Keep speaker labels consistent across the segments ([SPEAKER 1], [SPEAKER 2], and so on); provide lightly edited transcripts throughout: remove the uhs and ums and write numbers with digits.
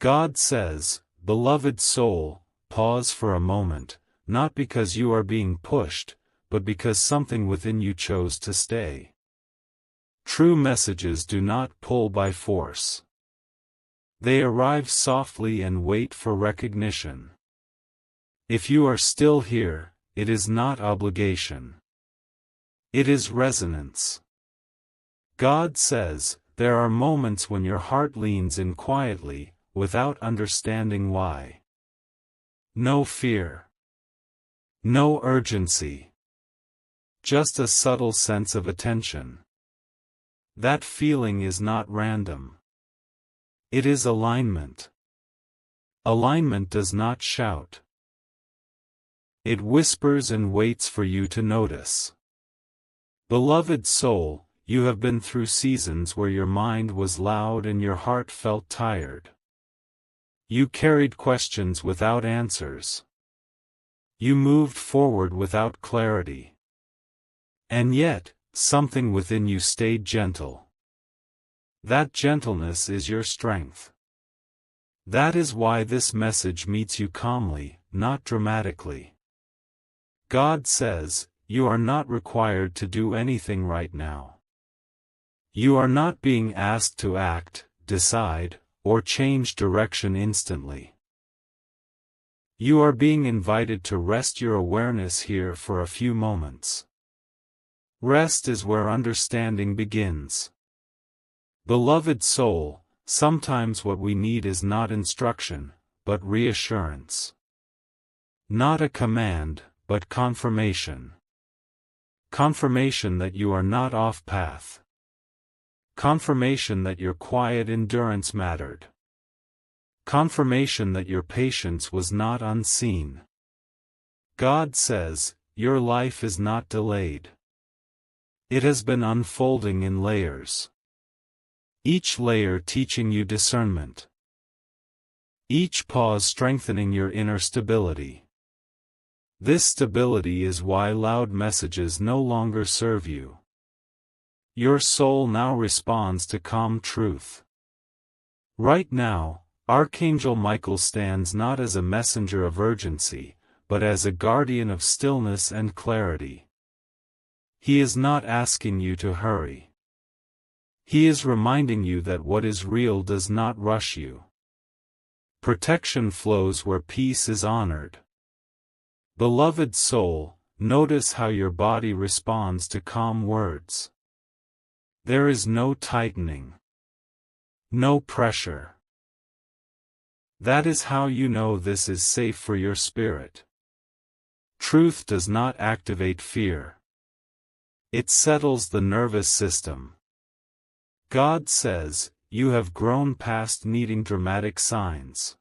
[SPEAKER 1] God says, beloved soul, pause for a moment, not because you are being pushed, but because something within you chose to stay. True messages do not pull by force. They arrive softly and wait for recognition. If you are still here, it is not obligation. It is resonance. God says, there are moments when your heart leans in quietly, without understanding why. No fear. No urgency. Just a subtle sense of attention. That feeling is not random. It is alignment. Alignment does not shout. It whispers and waits for you to notice. Beloved soul, you have been through seasons where your mind was loud and your heart felt tired. You carried questions without answers. You moved forward without clarity. And yet, something within you stayed gentle. That gentleness is your strength. That is why this message meets you calmly, not dramatically. God says, you are not required to do anything right now. You are not being asked to act, decide, or change direction instantly. You are being invited to rest your awareness here for a few moments. Rest is where understanding begins. Beloved soul, sometimes what we need is not instruction, but reassurance. Not a command, but confirmation. Confirmation that you are not off path. Confirmation that your quiet endurance mattered. Confirmation that your patience was not unseen. God says, your life is not delayed. It has been unfolding in layers. Each layer teaching you discernment. Each pause strengthening your inner stability. This stability is why loud messages no longer serve you. Your soul now responds to calm truth. Right now, Archangel Michael stands not as a messenger of urgency, but as a guardian of stillness and clarity. He is not asking you to hurry. He is reminding you that what is real does not rush you. Protection flows where peace is honored. Beloved soul, notice how your body responds to calm words. There is no tightening. No pressure. That is how you know this is safe for your spirit. Truth does not activate fear. It settles the nervous system. God says, you have grown past needing dramatic signs.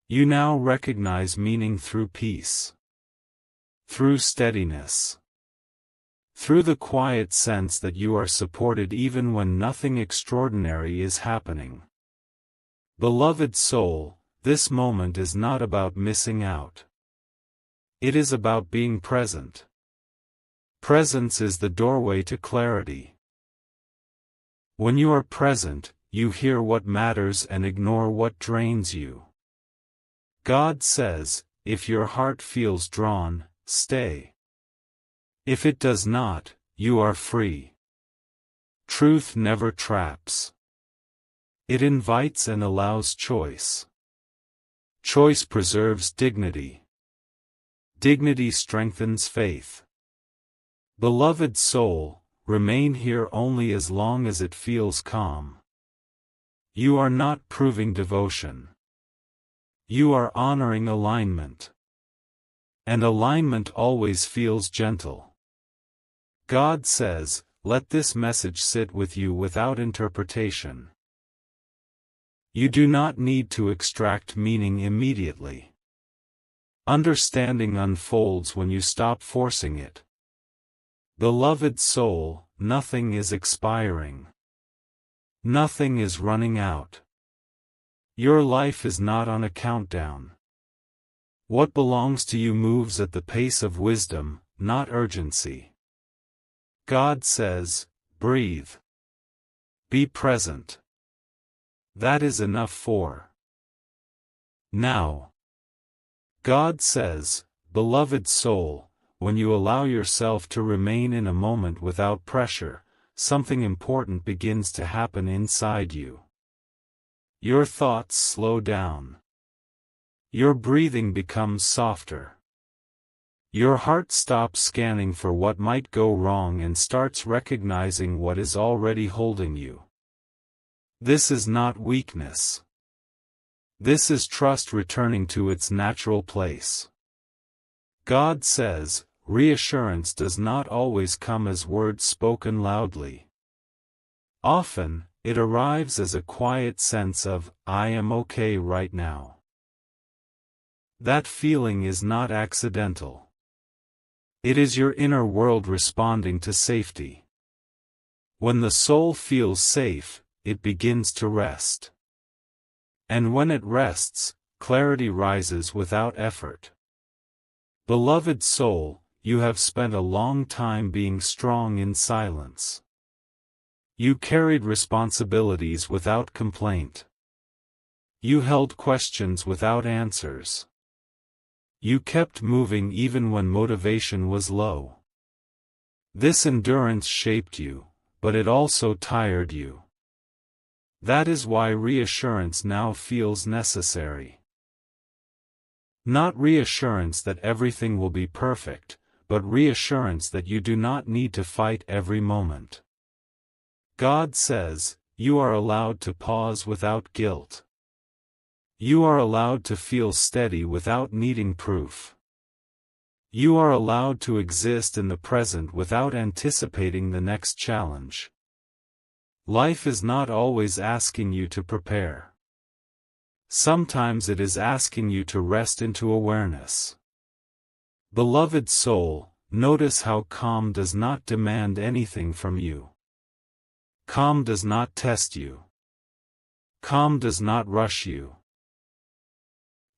[SPEAKER 1] You now recognize meaning through peace. Through steadiness. Through the quiet sense that you are supported even when nothing extraordinary is happening. Beloved soul, this moment is not about missing out. It is about being present. Presence is the doorway to clarity. When you are present, you hear what matters and ignore what drains you. God says, if your heart feels drawn, stay. If it does not, you are free. Truth never traps. It invites and allows choice. Choice preserves dignity. Dignity strengthens faith. Beloved soul, remain here only as long as it feels calm. You are not proving devotion. You are honoring alignment. And alignment always feels gentle. God says, let this message sit with you without interpretation. You do not need to extract meaning immediately. Understanding unfolds when you stop forcing it. Beloved soul, nothing is expiring. Nothing is running out. Your life is not on a countdown. What belongs to you moves at the pace of wisdom, not urgency. God says, breathe. Be present. That is enough for Now, God says, beloved soul, when you allow yourself to remain in a moment without pressure, something important begins to happen inside you. Your thoughts slow down. Your breathing becomes softer. Your heart stops scanning for what might go wrong and starts recognizing what is already holding you. This is not weakness. This is trust returning to its natural place. God says, reassurance does not always come as words spoken loudly. Often, it arrives as a quiet sense of, I am okay right now. That feeling is not accidental. It is your inner world responding to safety. When the soul feels safe, it begins to rest. And when it rests, clarity rises without effort. Beloved soul, you have spent a long time being strong in silence. You carried responsibilities without complaint. You held questions without answers. You kept moving even when motivation was low. This endurance shaped you, but it also tired you. That is why reassurance now feels necessary. Not reassurance that everything will be perfect, but reassurance that you do not need to fight every moment. God says, you are allowed to pause without guilt. You are allowed to feel steady without needing proof. You are allowed to exist in the present without anticipating the next challenge. Life is not always asking you to prepare. Sometimes it is asking you to rest into awareness. Beloved soul, notice how calm does not demand anything from you. Calm does not test you. Calm does not rush you.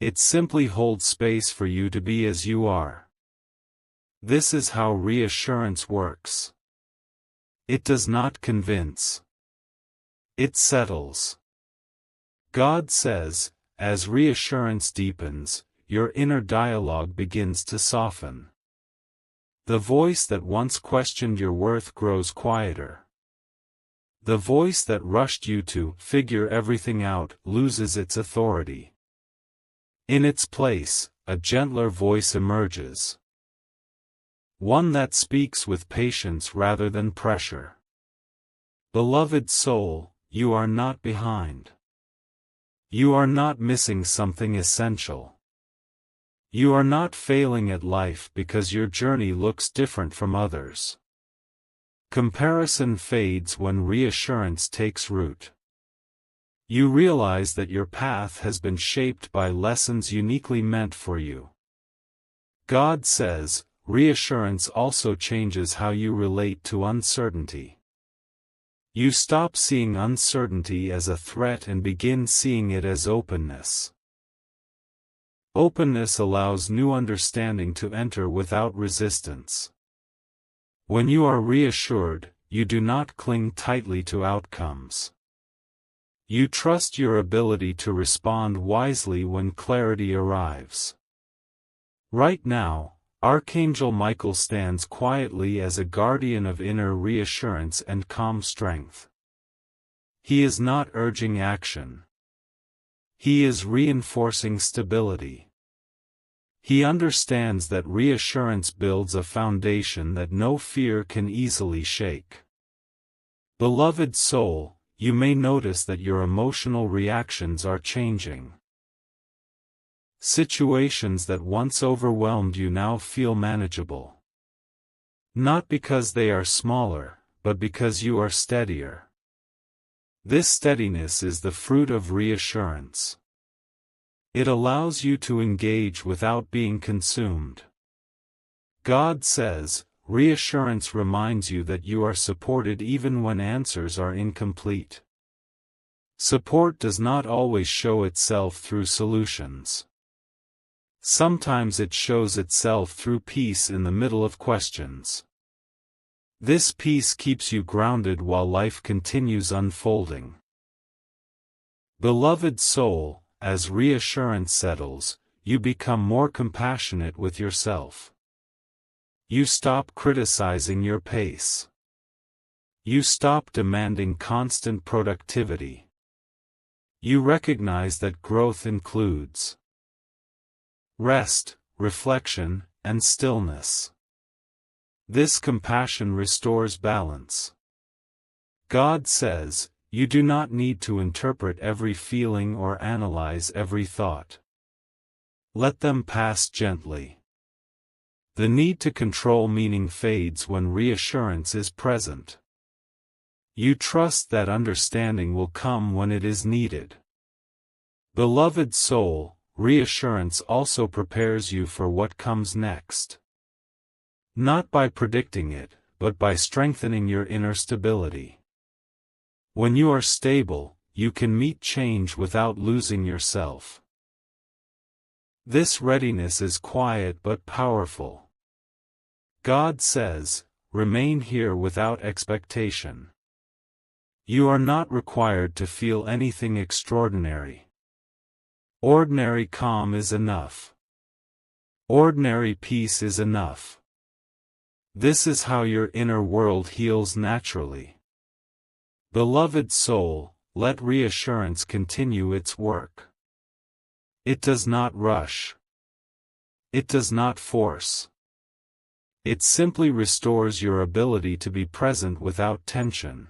[SPEAKER 1] It simply holds space for you to be as you are. This is how reassurance works. It does not convince. It settles. God says, as reassurance deepens, your inner dialogue begins to soften. The voice that once questioned your worth grows quieter. The voice that rushed you to figure everything out loses its authority. In its place, a gentler voice emerges. One that speaks with patience rather than pressure. Beloved soul, you are not behind. You are not missing something essential. You are not failing at life because your journey looks different from others. Comparison fades when reassurance takes root. You realize that your path has been shaped by lessons uniquely meant for you. God says, reassurance also changes how you relate to uncertainty. You stop seeing uncertainty as a threat and begin seeing it as openness. Openness allows new understanding to enter without resistance. When you are reassured, you do not cling tightly to outcomes. You trust your ability to respond wisely when clarity arrives. Right now, Archangel Michael stands quietly as a guardian of inner reassurance and calm strength. He is not urging action. He is reinforcing stability. He understands that reassurance builds a foundation that no fear can easily shake. Beloved soul, you may notice that your emotional reactions are changing. Situations that once overwhelmed you now feel manageable. Not because they are smaller, but because you are steadier. This steadiness is the fruit of reassurance. It allows you to engage without being consumed. God says, reassurance reminds you that you are supported even when answers are incomplete. Support does not always show itself through solutions. Sometimes it shows itself through peace in the middle of questions. This peace keeps you grounded while life continues unfolding. Beloved soul, as reassurance settles, you become more compassionate with yourself. You stop criticizing your pace. You stop demanding constant productivity. You recognize that growth includes rest, reflection, and stillness. This compassion restores balance. God says, you do not need to interpret every feeling or analyze every thought. Let them pass gently. The need to control meaning fades when reassurance is present. You trust that understanding will come when it is needed. Beloved soul, reassurance also prepares you for what comes next. Not by predicting it, but by strengthening your inner stability. When you are stable, you can meet change without losing yourself. This readiness is quiet but powerful. God says, remain here without expectation. You are not required to feel anything extraordinary. Ordinary calm is enough. Ordinary peace is enough. This is how your inner world heals naturally. Beloved soul, let reassurance continue its work. It does not rush. It does not force. It simply restores your ability to be present without tension.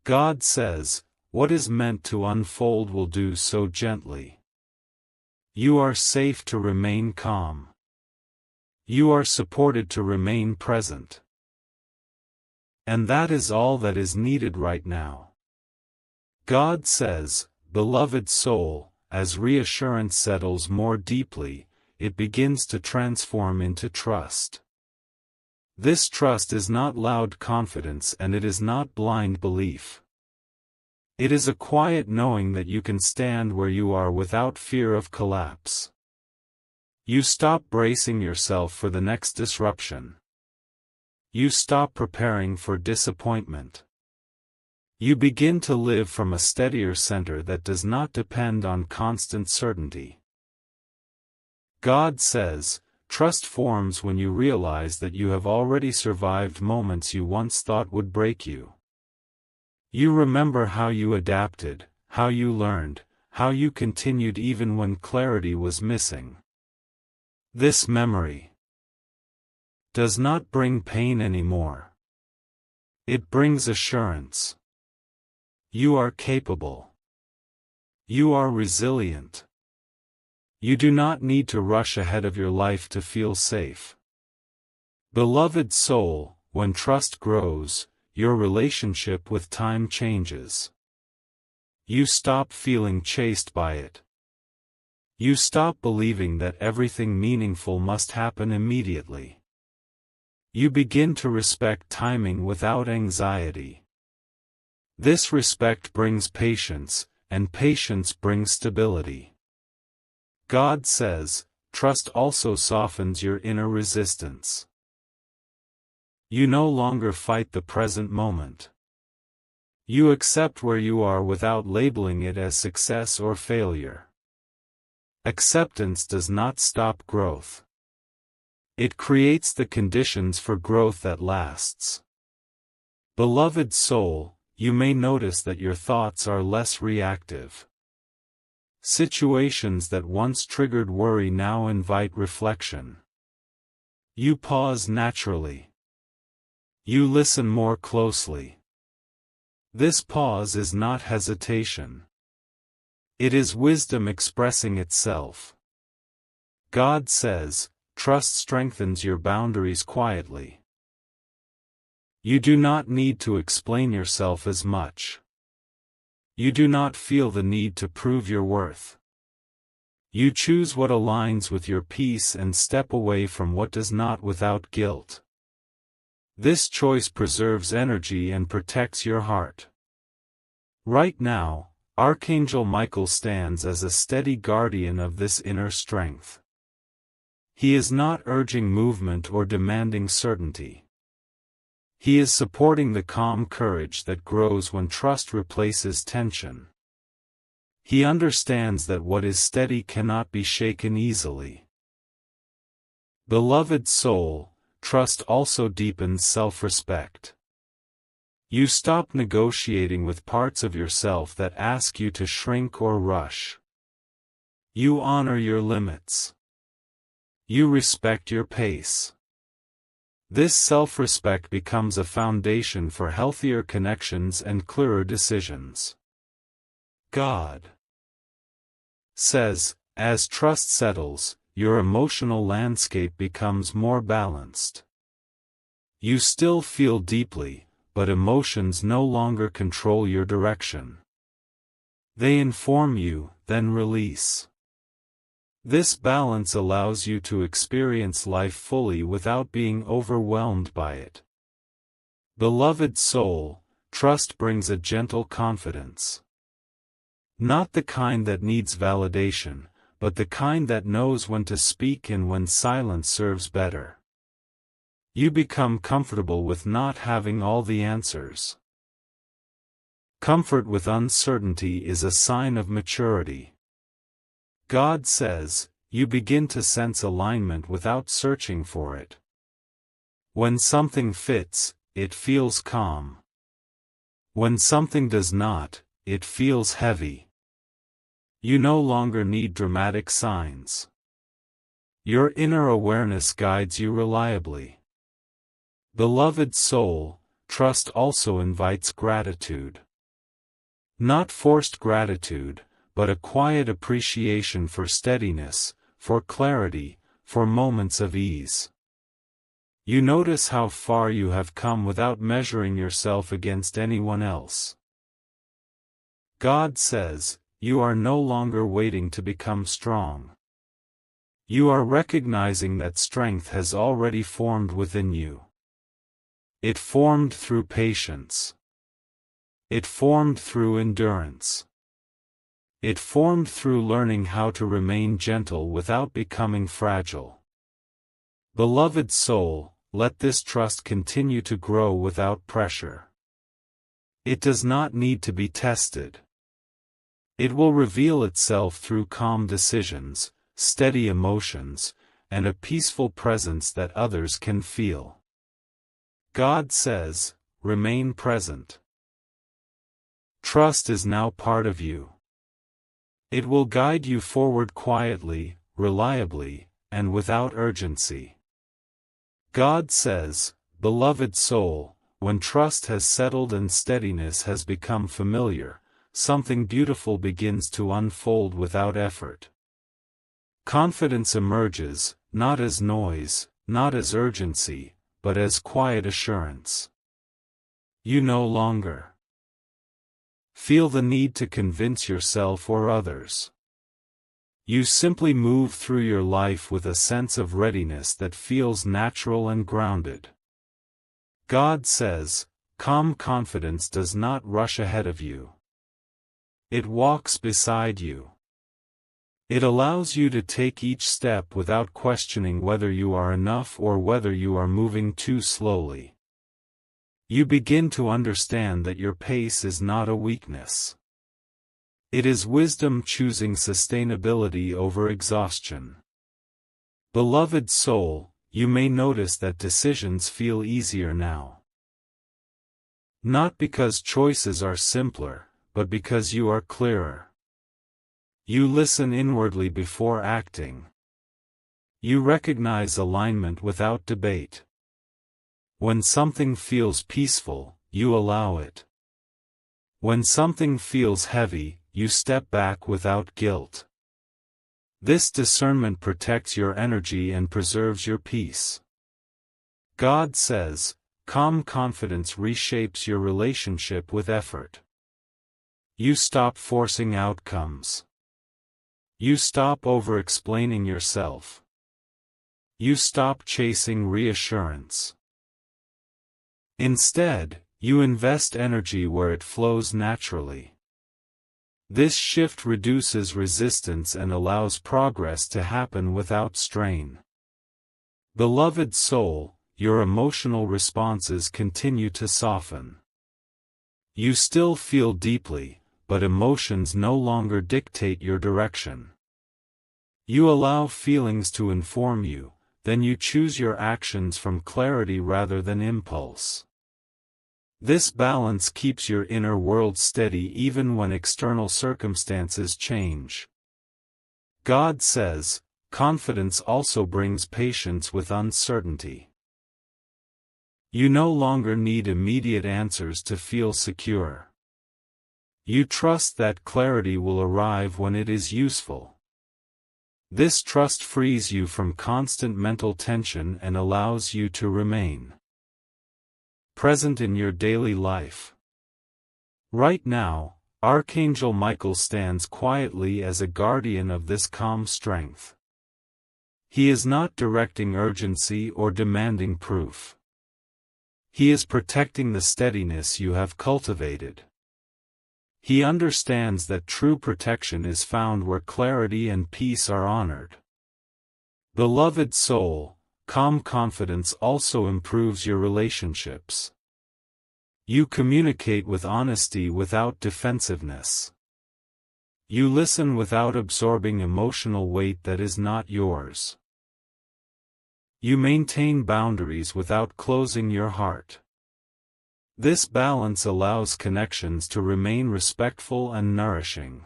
[SPEAKER 1] God says, what is meant to unfold will do so gently. You are safe to remain calm. You are supported to remain present. And that is all that is needed right now. God says, beloved soul, as reassurance settles more deeply, it begins to transform into trust. This trust is not loud confidence and it is not blind belief. It is a quiet knowing that you can stand where you are without fear of collapse. You stop bracing yourself for the next disruption. You stop preparing for disappointment. You begin to live from a steadier center that does not depend on constant certainty. God says, trust forms when you realize that you have already survived moments you once thought would break you. You remember how you adapted, how you learned, how you continued even when clarity was missing. This memory does not bring pain anymore. It brings assurance. You are capable. You are resilient. You do not need to rush ahead of your life to feel safe. Beloved soul, when trust grows, your relationship with time changes. You stop feeling chased by it. You stop believing that everything meaningful must happen immediately. You begin to respect timing without anxiety. This respect brings patience, and patience brings stability. God says, trust also softens your inner resistance. You no longer fight the present moment. You accept where you are without labeling it as success or failure. Acceptance does not stop growth. It creates the conditions for growth that lasts. Beloved soul, you may notice that your thoughts are less reactive. Situations that once triggered worry now invite reflection. You pause naturally. You listen more closely. This pause is not hesitation. It is wisdom expressing itself. God says, trust strengthens your boundaries quietly. You do not need to explain yourself as much. You do not feel the need to prove your worth. You choose what aligns with your peace and step away from what does not without guilt. This choice preserves energy and protects your heart. Right now, Archangel Michael stands as a steady guardian of this inner strength. He is not urging movement or demanding certainty. He is supporting the calm courage that grows when trust replaces tension. He understands that what is steady cannot be shaken easily. Beloved soul, trust also deepens self-respect. You stop negotiating with parts of yourself that ask you to shrink or rush. You honor your limits. You respect your pace. This self-respect becomes a foundation for healthier connections and clearer decisions. God says, as trust settles, your emotional landscape becomes more balanced. You still feel deeply, but emotions no longer control your direction. They inform you, then release. This balance allows you to experience life fully without being overwhelmed by it. Beloved soul, trust brings a gentle confidence. Not the kind that needs validation, but the kind that knows when to speak and when silence serves better. You become comfortable with not having all the answers. Comfort with uncertainty is a sign of maturity. God says, you begin to sense alignment without searching for it. When something fits, it feels calm. When something does not, it feels heavy. You no longer need dramatic signs. Your inner awareness guides you reliably. Beloved soul, trust also invites gratitude. Not forced gratitude, but a quiet appreciation for steadiness, for clarity, for moments of ease. You notice how far you have come without measuring yourself against anyone else. God says, you are no longer waiting to become strong. You are recognizing that strength has already formed within you. It formed through patience. It formed through endurance. It formed through learning how to remain gentle without becoming fragile. Beloved soul, let this trust continue to grow without pressure. It does not need to be tested. It will reveal itself through calm decisions, steady emotions, and a peaceful presence that others can feel. God says, remain present. Trust is now part of you. It will guide you forward quietly, reliably, and without urgency. God says, beloved soul, when trust has settled and steadiness has become familiar, something beautiful begins to unfold without effort. Confidence emerges, not as noise, not as urgency, but as quiet assurance. You no longer feel the need to convince yourself or others. You simply move through your life with a sense of readiness that feels natural and grounded. God says, calm confidence does not rush ahead of you. It walks beside you. It allows you to take each step without questioning whether you are enough or whether you are moving too slowly. You begin to understand that your pace is not a weakness. It is wisdom choosing sustainability over exhaustion. Beloved soul, you may notice that decisions feel easier now. Not because choices are simpler, but because you are clearer. You listen inwardly before acting. You recognize alignment without debate. When something feels peaceful, you allow it. When something feels heavy, you step back without guilt. This discernment protects your energy and preserves your peace. God says, calm confidence reshapes your relationship with effort. You stop forcing outcomes. You stop over-explaining yourself. You stop chasing reassurance. Instead, you invest energy where it flows naturally. This shift reduces resistance and allows progress to happen without strain. Beloved soul, your emotional responses continue to soften. You still feel deeply, but emotions no longer dictate your direction. You allow feelings to inform you, then you choose your actions from clarity rather than impulse. This balance keeps your inner world steady even when external circumstances change. God says, confidence also brings patience with uncertainty. You no longer need immediate answers to feel secure. You trust that clarity will arrive when it is useful. This trust frees you from constant mental tension and allows you to remain present in your daily life. Right now, Archangel Michael stands quietly as a guardian of this calm strength. He is not directing urgency or demanding proof. He is protecting the steadiness you have cultivated. He understands that true protection is found where clarity and peace are honored. Beloved soul, calm confidence also improves your relationships. You communicate with honesty without defensiveness. You listen without absorbing emotional weight that is not yours. You maintain boundaries without closing your heart. This balance allows connections to remain respectful and nourishing.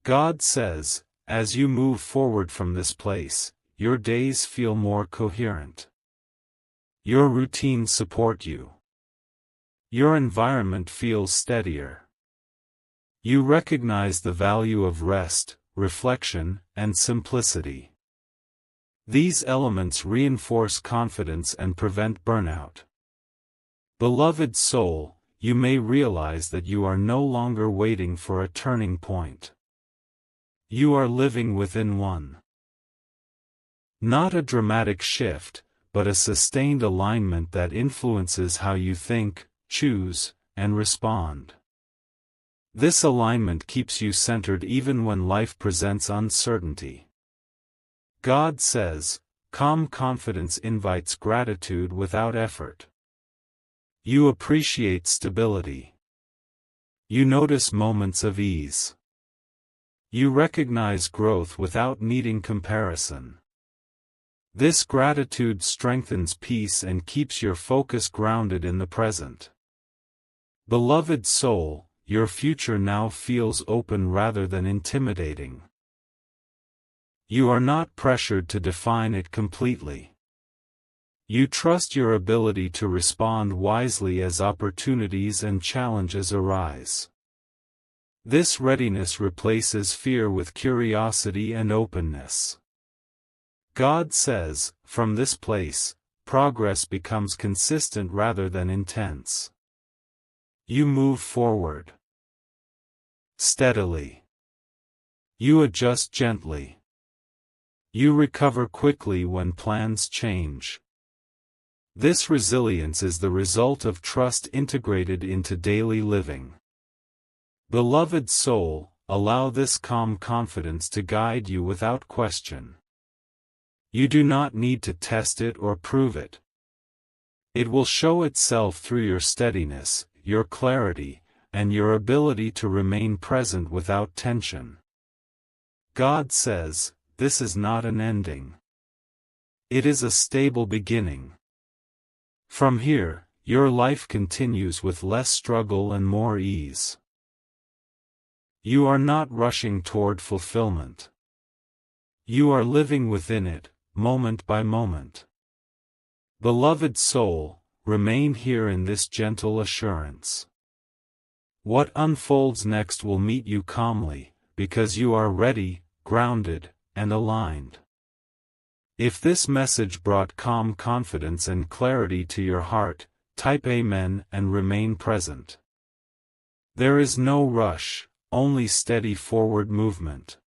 [SPEAKER 1] God says, as you move forward from this place, your days feel more coherent. Your routines support you. Your environment feels steadier. You recognize the value of rest, reflection, and simplicity. These elements reinforce confidence and prevent burnout. Beloved soul, you may realize that you are no longer waiting for a turning point. You are living within one. Not a dramatic shift, but a sustained alignment that influences how you think, choose, and respond. This alignment keeps you centered even when life presents uncertainty. God says, calm confidence invites gratitude without effort. You appreciate stability. You notice moments of ease. You recognize growth without needing comparison. This gratitude strengthens peace and keeps your focus grounded in the present. Beloved soul, your future now feels open rather than intimidating. You are not pressured to define it completely. You trust your ability to respond wisely as opportunities and challenges arise. This readiness replaces fear with curiosity and openness. God says, from this place, progress becomes consistent rather than intense. You move forward steadily. You adjust gently. You recover quickly when plans change. This resilience is the result of trust integrated into daily living. Beloved soul, allow this calm confidence to guide you without question. You do not need to test it or prove it. It will show itself through your steadiness, your clarity, and your ability to remain present without tension. God says, this is not an ending. It is a stable beginning. From here, your life continues with less struggle and more ease. You are not rushing toward fulfillment. You are living within it, moment by moment. Beloved soul, remain here in this gentle assurance. What unfolds next will meet you calmly, because you are ready, grounded, and aligned. If this message brought calm confidence and clarity to your heart, type Amen and remain present. There is no rush, only steady forward movement.